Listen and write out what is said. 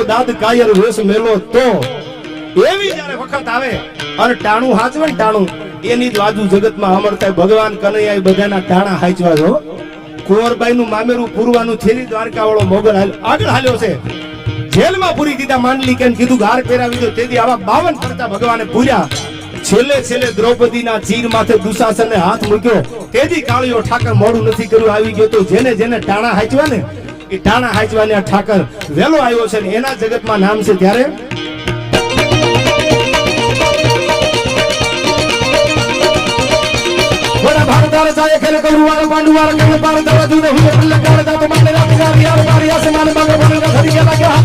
દાદ કાયર વેશ મેલો તો એવી જ્યારે વખત આવે અને ટાણું હાચવે ને ટાણું એની જ બાજુ જગતમાં અમરતા ભગવાન કનૈયા બધાના ટાણા હાચવા જો કુંવરબાઈ નું મામેરું પૂરવાનું થેલી દ્વારકા વાળો મોગલ આગળ હાલ્યો છે જેલમાં પૂરી દીધા માંડલી કેમ કીધું હાર પહેરાવી દો તેથી આવા 52 કરતા ભગવાને પૂર્યા છેલ્લે દ્રૌપદીના ચીર માથે દુશાસને હાથ મૂક્યો તેથી કાળિયો ઠાકર મોડું નથી કર્યું આવી ગયો તો જેને ટાણા હાચવા ને એ ટાણા હાચવાને આ ઠાકર વેલો આવ્યો છે ને એના જગતમાં નામ છે ત્યારે બડા ભારતાર ચાય ખેલે કરુવાર પાંડુવાર કે પાર દવા દુને હુએ પલ્લકાર દાતો માને રાત ગાર યાર મારી આસમાન માં બોલે ઘડી કે લાગે